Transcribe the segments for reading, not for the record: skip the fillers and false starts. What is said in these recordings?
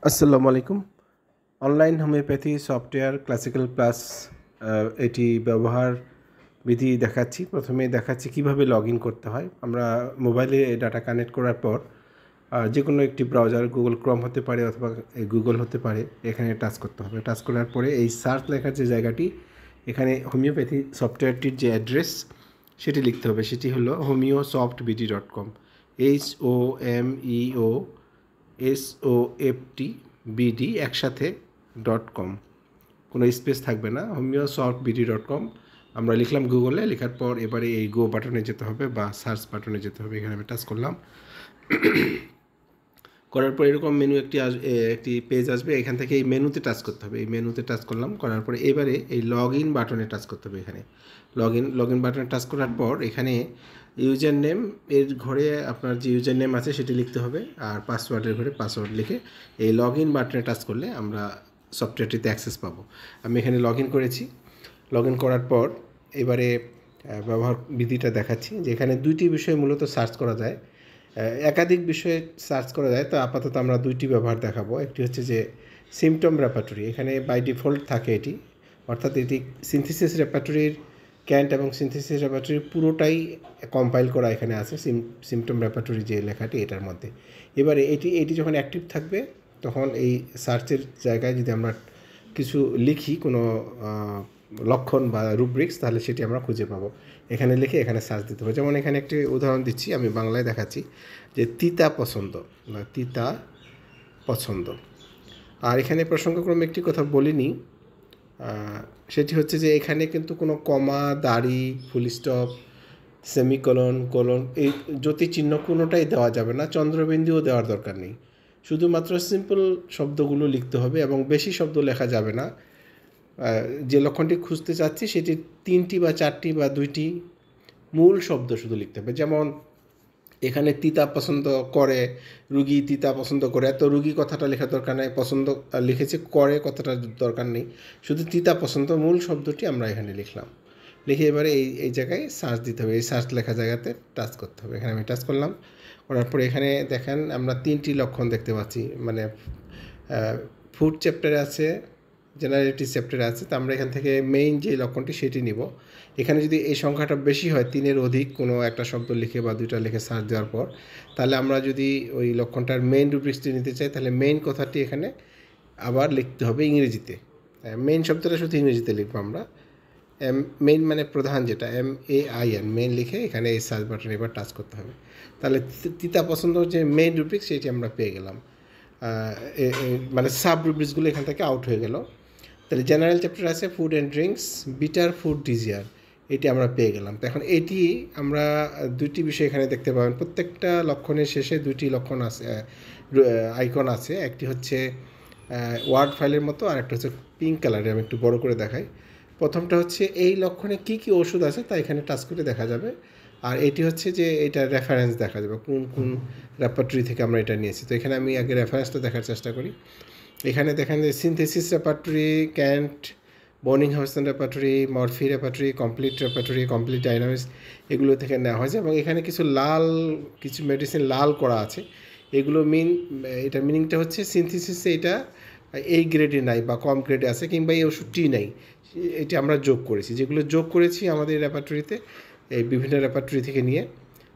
আসসালামু আলাইকুম। Online homeopathy software classical plus এটি ব্যবহার বিধি দেখাচ্ছি। প্রথমে দেখাচ্ছি কিভাবে লগ ইন করতে হয়। আমরা মোবাইলে ডাটা কানেক্ট করার পর যে কোনো একটি ব্রাউজার গুগল ক্রোম হতে পারে অথবা গুগল হতে পারে, এখানে টাচ করতে হবে। টাচ করার পরে এই সার্চ লেখার যে জায়গাটি, এখানে হোমিওপ্যাথি সফটওয়্যারটির যে অ্যাড্রেস সেটি লিখতে হবে। সেটি হলো homeosofbd.com, HOMEOSOFTBD একসাথে .com, কোনো স্পেস থাকবে না, homeosofbd.com। আমরা লিখলাম গুগলে, লেখার পর এবারে এই গো বাটনে যেতে হবে বা সার্চ বাটনে যেতে হবে। এখানে আমি টাচ করলাম। করার পর এরকম মেনু একটি পেজ আসবে। এখান থেকে এই মেনুতে টাচ করতে হবে। এই মেনুতে টাচ করলাম, করার পরে এবারে এই লগ ইন বাটনে টাচ করতে হবে। এখানে লগ ইন বাটনে টাচ করার পর এখানে ইউজার নেম এর ঘরে আপনার যে ইউজার নেম আছে সেটি লিখতে হবে, আর পাসওয়ার্ডের ঘরে পাসওয়ার্ড লিখে এই লগ ইন বাটনে টাচ করলে আমরা সফটওয়্যারটিতে অ্যাক্সেস পাবো। আমি এখানে লগ ইন করেছি। লগ ইন করার পর এবারে ব্যবহার বিধিটা দেখাচ্ছি, যে এখানে দুইটি বিষয় মূলত সার্চ করা যায়। একাধিক বিষয়ে সার্চ করা যায়, তো আপাতত আমরা দুইটি ব্যবহার দেখাবো। একটি হচ্ছে যে সিমটম রেপার্টরি, এখানে বাই ডিফল্ট থাকে এটি, অর্থাৎ এটি সিনথেসিস রেপার্টরির ক্যান্ট এবং সিনথেসিস রেপার্টরির পুরোটাই কম্পাইল করা এখানে আছে সিমটম রেপার্টরি যে লেখাটি এটার মধ্যে। এবারে এটি যখন অ্যাক্টিভ থাকবে তখন এই সার্চের জায়গায় যদি আমরা কিছু লিখি, কোনো লক্ষণ বা রুব্রিক্স, তাহলে সেটি আমরা খুঁজে পাবো। এখানে লিখে এখানে সার্চ দিতে হবে। যেমন এখানে একটি উদাহরণ দিচ্ছি, আমি বাংলায় দেখাচ্ছি, যে তিতা পছন্দ বা তিতা পছন্দ। আর এখানে প্রসঙ্গক্রমে একটি কথা বলিনি, সেটি হচ্ছে যে এখানে কিন্তু কোনো কমা, দাড়ি, ফুল স্টপ, সেমিকোলন, কোলন, এই জ্যোতি চিহ্ন কোনোটাই দেওয়া যাবে না, চন্দ্রবিন্দুও দেওয়ার দরকার নেই। শুধুমাত্র সিম্পল শব্দগুলো লিখতে হবে এবং বেশি শব্দ লেখা যাবে না। যে লক্ষণটি খুঁজতে চাচ্ছি সেটি 3টি বা 4টি বা 2টি মূল শব্দ শুধু লিখতে হবে। যেমন এখানে তিতা পছন্দ করে, রুগী তিতা পছন্দ করে, এত রুগী কথাটা লেখার দরকার নেই, পছন্দ লিখেছে, করে কথাটা দরকার নেই, শুধু তিতা পছন্দ মূল শব্দটি আমরা এখানে লিখলাম। লিখে এবারে এই জায়গায় সার্চ দিতে হবে। এই সার্চ লেখা জায়গাতে টাচ করতে হবে। এখানে আমি টাচ করলাম। করার পরে এখানে দেখেন আমরা 3টি লক্ষণ দেখতে পাচ্ছি, মানে ফুড চ্যাপ্টারে আছে, জেনারেটিভ চ্যাপ্টারে আছে। তো আমরা এখান থেকে মেইন যে লক্ষণটি সেটি নিব। এখানে যদি এই সংখ্যাটা বেশি হয়, 3-এর অধিক কোনো একটা শব্দ লিখে বা 2টা লিখে সার্চ দেওয়ার পর, তাহলে আমরা যদি ওই লক্ষণটার মেইন রুব্রিক্সটি নিতে চাই, তাহলে মেইন কথাটি এখানে আবার লিখতে হবে ইংরেজিতে। মেইন শব্দটা শুধু ইংরেজিতে লিখবো আমরা। মেইন মানে প্রধান, যেটা MAIN, মেইন লিখে এখানে এই সার্চ বাটনে এবার টাচ করতে হবে। তাহলে তিতা পছন্দ যে মেইন রুব্রিক্স সেটি আমরা পেয়ে গেলাম। মানে সাব রুব্রিক্সগুলো এখান থেকে আউট হয়ে গেল। তাহলে জেনারেল চ্যাপ্টার আছে food and drinks, bitter food ডিজিয়ার, এটি আমরা পেয়ে গেলাম। তো এখন এটি আমরা দুইটি বিষয় এখানে দেখতে পাবেন। প্রত্যেকটা লক্ষণের শেষে 2টি লক্ষণ আছে, আইকন আছে। একটি হচ্ছে ওয়ার্ড ফাইলের মতো, আর একটা হচ্ছে পিঙ্ক কালারের। আমি একটু বড় করে দেখাই। প্রথমটা হচ্ছে এই লক্ষণে কী কী ওষুধ আছে তা এখানে টাচ করে দেখা যাবে। আর এটি হচ্ছে যে এটা রেফারেন্স দেখা যাবে, কোন কোন রেপার্টরি থেকে আমরা এটা নিয়েছি। তো এখানে আমি আগে রেফারেন্সটা দেখার চেষ্টা করি। এখানে দেখেন যে synthesis repertory, Kent, Boenninghausen repertory, Murphy repertory, complete dynamics, এগুলো থেকে নেওয়া হয়েছে। এবং এখানে কিছু মেডিসিন লাল করা আছে। এগুলো এটার মিনিংটা হচ্ছে সিনথেসিসে এটা এই গ্রেডে নাই বা কম গ্রেডে আছে, কিংবা এই ওষুধটি নাই, এটি আমরা যোগ করেছি। যেগুলো যোগ করেছি আমাদের রেপার্টরিতে, এই বিভিন্ন রেপার্টরি থেকে নিয়ে,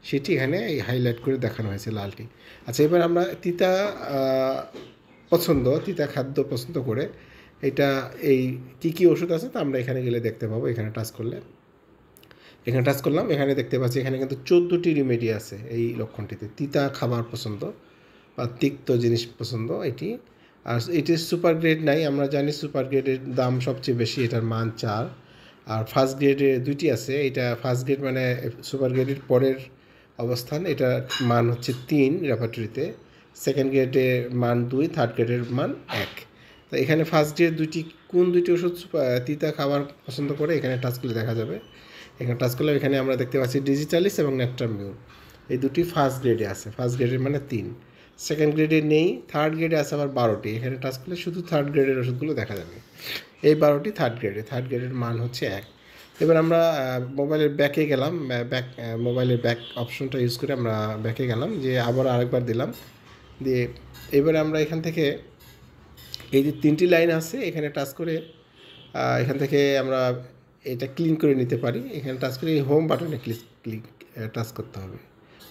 সেটি এখানে এই হাইলাইট করে দেখানো হয়েছে লালটি। আচ্ছা, এবার আমরা তিতা খাদ্য পছন্দ করে এটা এই কী কী ওষুধ আছে তা আমরা এখানে গেলে দেখতে পাবো। এখানে টাচ করলাম, এখানে দেখতে পাচ্ছি এখানে কিন্তু 14টি রিমেডি আছে এই লক্ষণটিতে। তিতা খাবার পছন্দ বা তিক্ত জিনিস পছন্দ এটি। আর এটির সুপার গ্রেড নাই, আমরা জানি সুপার গ্রেডের দাম সবচেয়ে বেশি, এটার মান 4। আর ফার্স্ট গ্রেডে 2টি আছে। এটা ফার্স্ট গ্রেড মানে সুপার গ্রেডের পরের অবস্থান, এটার মান হচ্ছে 3 রেপার্টরিতে। সেকেন্ড গ্রেডের মান 2, থার্ড গ্রেডের মান 1। তো এখানে ফার্স্ট গ্রেড কোন দুইটি ওষুধ তিতা খাবার পছন্দ করে এখানে টাচ করলে দেখা যাবে। এখানে টাচ করলে এখানে আমরা দেখতে পাচ্ছি ডিজিটালিস এবং নেকটামিউর, এই দুটি ফার্স্ট গ্রেডে আছে। ফার্স্ট গ্রেডের মানে 3, সেকেন্ড গ্রেডে নেই, থার্ড গ্রেডে আছে আবার 12টি। এখানে টাচ করলে শুধু থার্ড গ্রেডের ওষুধগুলো দেখা যাবে। এই 12টি থার্ড গ্রেডের মান হচ্ছে 1। এবার আমরা মোবাইলের ব্যাকে গেলাম, মোবাইলের ব্যাক অপশনটা ইউজ করে আমরা ব্যাকে গেলাম, যে আবার আরেকবার দিলাম দিয়ে এবারে আমরা এখান থেকে এই যে 3টি লাইন আছে এখানে টাচ করে এখান থেকে আমরা এটা ক্লিন করে নিতে পারি। এখানে টাচ করে এই হোম বাটনে ক্লিক টাচ করতে হবে,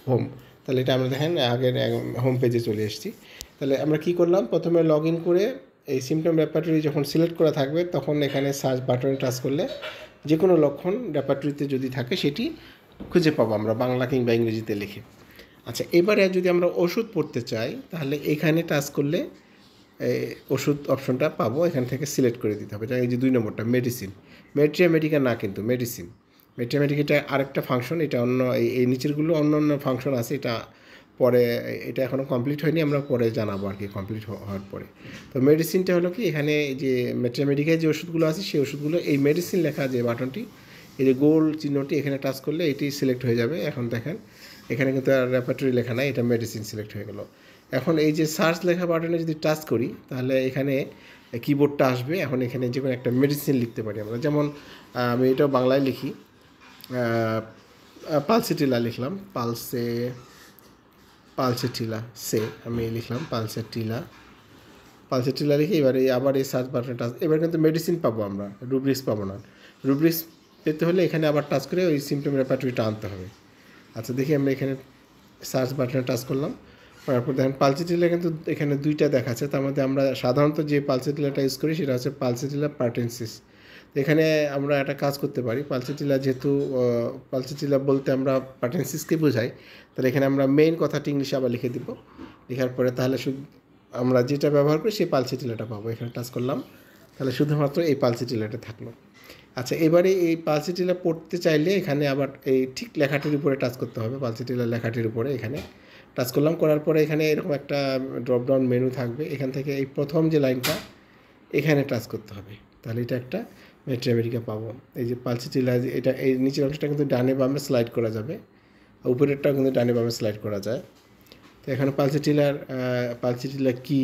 হোম। তাহলে এটা আমরা দেখেন আগের হোম পেজে চলে এসেছি। তাহলে আমরা কি করলাম, প্রথমে লগ ইন করে এই সিমটম রেপার্টরি যখন সিলেক্ট করা থাকবে তখন এখানে সার্চ বাটনে টাচ করলে যে কোনো লক্ষণ রেপার্টরিতে যদি থাকে সেটি খুঁজে পাবো আমরা বাংলা কিংবা ইংরেজিতে লিখে। আচ্ছা, এবারে যদি আমরা ওষুধ পড়তে চাই তাহলে এখানে টাচ করলে ওষুধ অপশনটা পাবো, এখান থেকে সিলেক্ট করে দিতে হবে। এই যে 2 নম্বরটা মেডিসিন, মেট্রিয়ামেডিকা না কিন্তু মেডিসিন। মেট্রিয়ামেডিকাটা আরেকটা ফাংশন, এটা অন্য এই নিচেরগুলো অন্য অন্য ফাংশন আছে, এটা পরে, এটা এখনও কমপ্লিট হয়নি, আমরা পরে জানাবো আর কি কমপ্লিট হওয়ার পরে। তো মেডিসিনটা হলো কি, এখানে যে মেট্রিয়ামেডিকায় যে ওষুধগুলো আছে সেই ওষুধগুলো এই মেডিসিন লেখা যে বাটনটি, এই যে গোল চিহ্নটি এখানে টাচ করলে এটি সিলেক্ট হয়ে যাবে। এখন দেখেন এখানে কিন্তু আর রেপার্টরি লেখা নাই, এটা মেডিসিন সিলেক্ট হয়ে গেল। এখন এই যে সার্চ লেখা বাটনে যদি টাচ করি তাহলে এখানে কিবোর্ডটা আসবে। এখন এখানে যে কোনো একটা মেডিসিন লিখতে পারি আমরা, যেমন আমি এটাও বাংলায় লিখি, পালসেটিলা লিখলাম, পালসেটিলা সে আমি লিখলাম পালসেটিলা লিখে এবারে আবার এই সার্চ বাটনে টাচ, এবার কিন্তু মেডিসিন পাবো আমরা, রুব্রিক্স পাবো না। রুব্রিক্স পেতে হলে এখানে আবার টাচ করে ওই সিমটম রেপার্টরিটা আনতে হবে। আচ্ছা, দেখি আমরা এখানে সার্চ বাটনে টাচ করলাম, তারপর দেখেন পালসেটিলা কিন্তু এখানে 2টা দেখাচ্ছে। তার মধ্যে আমরা সাধারণত যে পালসেটিলাটা ইউজ করি সেটা হচ্ছে পালসেটিলা পার্টেনসিস। এখানে আমরা একটা কাজ করতে পারি, পালসেটিলা যেহেতু পালসেটিলা বলতে আমরা পার্টেনসিসকে বোঝাই, তাহলে এখানে আমরা মেইন কথাটি ইংলিশে আবার লিখে দিব। লেখার পরে তাহলে শুধু আমরা যেটা ব্যবহার করি সেই পালসেটিলাটা পাবো। এখানে টাচ করলাম, তাহলে শুধুমাত্র এই পালসেটিলাটা থাকলো। আচ্ছা, এবারে এই পালসেটিলা পড়তে চাইলে এখানে আবার এই ঠিক লেখাটির উপরে টাচ করতে হবে, পালসেটিলা লেখাটির উপরে এখানে টাচ করলাম। করার পরে এখানে এরকম একটা ড্রপডাউন মেনু থাকবে, এখান থেকে এই প্রথম যে লাইনটা এখানে টাচ করতে হবে, তাহলে এটা একটা মেট্রিয়ামেডিকা পাবো। এই যে পালসেটিলা, এটা এই নিচের অংশটা কিন্তু ডানে বামে স্লাইড করা যাবে, উপরেরটাও কিন্তু ডানে বামে স্লাইড করা যায়। তো এখানে পালসেটিলা কী,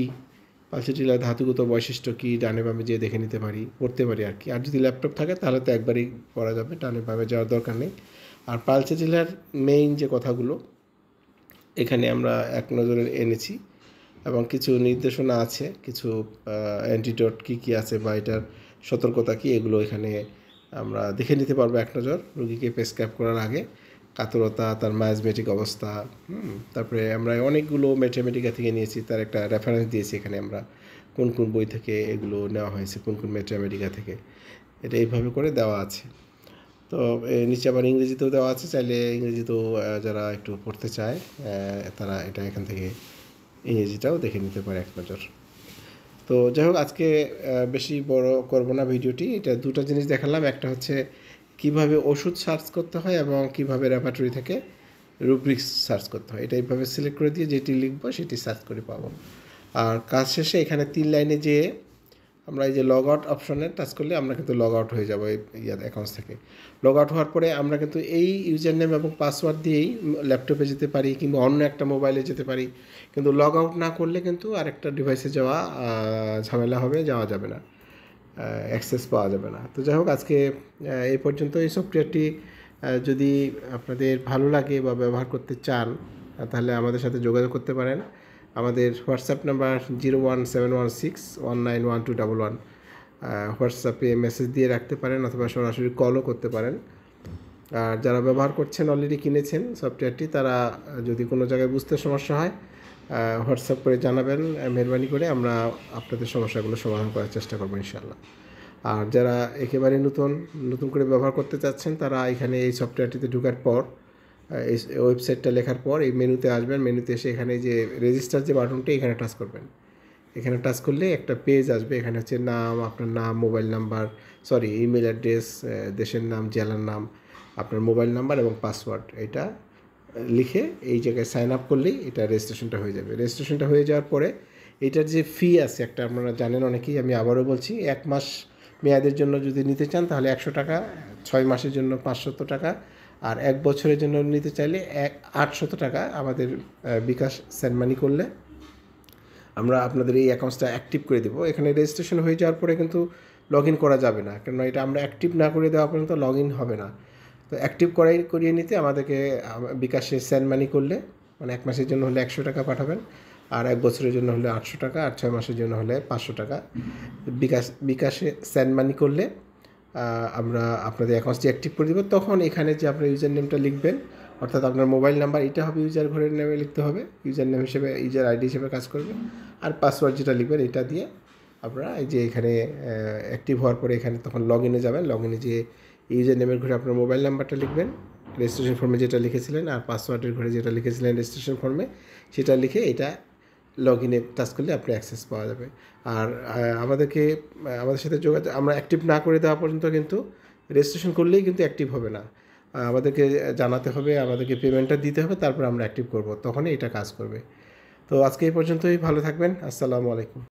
পালসেটিলার ধাতুগত বৈশিষ্ট্য কী, ডানে বামে যেয়ে দেখে নিতে পারি, পড়তে পারি আর কি। আর যদি ল্যাপটপ থাকে তাহলে তো একবারই পড়া যাবে, ডানে বামে যাওয়ার দরকার নেই। আর পালসেটিলার মেইন যে কথাগুলো এখানে আমরা এক নজরে এনেছি, এবং কিছু নির্দেশনা আছে, কিছু অ্যান্টিডোট কী আছে বা এটার সতর্কতা কী, এগুলো এখানে আমরা দেখে নিতে পারবো এক নজর রোগীকে প্রেসক্রাইব করার আগে। কাতরতা, তার মায়াজমেটিক অবস্থা, তারপরে আমরা অনেকগুলো মেট্রিয়ামেডিকা থেকে নিয়েছি, তার একটা রেফারেন্স দিয়েছি এখানে আমরা কোন কোন বই থেকে এগুলো নেওয়া হয়েছে, কোন কোন মেট্রিয়ামেডিকা থেকে, এটা এইভাবে করে দেওয়া আছে। তো নিচে আবার ইংরেজিতেও দেওয়া আছে, চাইলে ইংরেজিতেও যারা একটু পড়তে চায় তারা এটা এখান থেকে ইংরেজিটাও দেখে নিতে পারে এক নজর। তো যাই হোক, আজকে বেশি বড় করব না ভিডিওটি, এটা 2টা জিনিস দেখালাম। একটা হচ্ছে কিভাবে ওষুধ সার্চ করতে হয় এবং কিভাবে রেপার্টরি থেকে রুব্রিক্স সার্চ করতে হয়। এটা এইভাবে সিলেক্ট করে দিয়ে যেটি লিখবো সেটি সার্চ করে পাবো। আর কাজ শেষে এখানে 3 লাইনে যেয়ে আমরা এই যে লগ আউট অপশনে টাচ করলে আমরা কিন্তু লগ আউট হয়ে যাবো এই অ্যাকাউন্টস থেকে। লগ আউট হওয়ার পরে আমরা কিন্তু এই ইউজার নেম এবং পাসওয়ার্ড দিয়েই ল্যাপটপে যেতে পারি কিংবা অন্য একটা মোবাইলে যেতে পারি, কিন্তু লগ আউট না করলে কিন্তু আরেকটা ডিভাইসে যাওয়া ঝামেলা হবে, যাওয়া যাবে না, অ্যাক্সেস পাওয়া যাবে না। তো যাই হোক, আজকে এই পর্যন্ত। এই সফটওয়্যারটি যদি আপনাদের ভালো লাগে বা ব্যবহার করতে চান তাহলে আমাদের সাথে যোগাযোগ করতে পারেন। আমাদের হোয়াটসঅ্যাপ নাম্বার 01716191211, হোয়াটসঅ্যাপে মেসেজ দিয়ে রাখতে পারেন অথবা সরাসরি কলও করতে পারেন। আর যারা ব্যবহার করছেন, অলরেডি কিনেছেন সফটওয়্যারটি, তারা যদি কোনো জায়গায় বুঝতে সমস্যা হয় হোয়াটসঅ্যাপ করে জানাবেন, মেহরবানি করে আমরা আপনাদের সমস্যাগুলো সমাধান করার চেষ্টা করবো ইনশাআল্লাহ। আর যারা একেবারে নতুন করে ব্যবহার করতে চাচ্ছেন তারা এখানে এই সফটওয়্যারটিতে ঢোকার পর এই ওয়েবসাইটটা লেখার পর এই মেনুতে আসবেন, মেনুতে এসে এখানে যে রেজিস্টার যে বাটনটি এখানে টাচ করবেন। এখানে টাচ করলে একটা পেজ আসবে, এখানে হচ্ছে নাম, আপনার নাম, মোবাইল নাম্বার, ইমেল অ্যাড্রেস, দেশের নাম, জেলার নাম, আপনার মোবাইল নাম্বার এবং পাসওয়ার্ড, এটা লিখে এই জায়গায় সাইন আপ করলেই এটা রেজিস্ট্রেশনটা হয়ে যাবে। রেজিস্ট্রেশনটা হয়ে যাওয়ার পরে এটার যে ফি আছে একটা, আপনারা জানেন অনেকেই, আমি আবারও বলছি, 1 মাস মেয়াদের জন্য যদি নিতে চান তাহলে 100 টাকা, 6 মাসের জন্য 500 টাকা, আর 1 বছরের জন্য নিতে চাইলে 800 টাকা আমাদের বিকাশ সেন্ড মানি করলে আমরা আপনাদের এই অ্যাকাউন্টসটা অ্যাক্টিভ করে দেবো। এখানে রেজিস্ট্রেশন হয়ে যাওয়ার পরে কিন্তু লগ ইন করা যাবে না, কেননা এটা আমরা অ্যাক্টিভ না করে দেওয়া পর্যন্ত লগ ইন হবে না। তো অ্যাক্টিভ করিয়ে নিতে আমাদেরকে বিকাশে সেন্ড মানি করলে, মানে 1 মাসের জন্য হলে 100 টাকা পাঠাবেন, আর 1 বছরের জন্য হলে 800 টাকা, আর 6 মাসের জন্য হলে 500 টাকা। বিকাশে সেন্ড মানি করলে আমরা আপনাদের অ্যাকাউন্টটি অ্যাক্টিভ করে দেব। তখন এখানে যে আপনার ইউজার নেমটা লিখবেন, অর্থাৎ আপনার মোবাইল নাম্বার এটা হবে ইউজার ঘরের নামে লিখতে হবে, ইউজার নেম হিসেবে, ইউজার আইডি হিসেবে কাজ করবে। আর পাসওয়ার্ড যেটা লিখবেন এটা দিয়ে আপনারা এই যে এখানে অ্যাক্টিভ হওয়ার পরে এখানে তখন লগ ইনে যাবেন। লগ ইনে যে ইউজার নেমের ঘরে আপনার মোবাইল নাম্বারটা লিখবেন রেজিস্ট্রেশন ফর্মে যেটা লিখেছিলেন, আর পাসওয়ার্ডের ঘরে যেটা লিখেছিলেন রেজিস্ট্রেশন ফর্মে সেটা লিখে এটা লগ ইনে টাচ করলে আপনার অ্যাক্সেস পাওয়া যাবে। আর আমাদের সাথে যোগাযোগ আমরা অ্যাক্টিভ না করে দেওয়া পর্যন্ত কিন্তু রেজিস্ট্রেশন করলেই কিন্তু অ্যাক্টিভ হবে না। আমাদেরকে জানাতে হবে, আমাদেরকে পেমেন্টটা দিতে হবে, তারপর আমরা অ্যাক্টিভ করব, তখনই এটা কাজ করবে। তো আজকে এই পর্যন্তই, ভালো থাকবেন। আসসালামু আলাইকুম।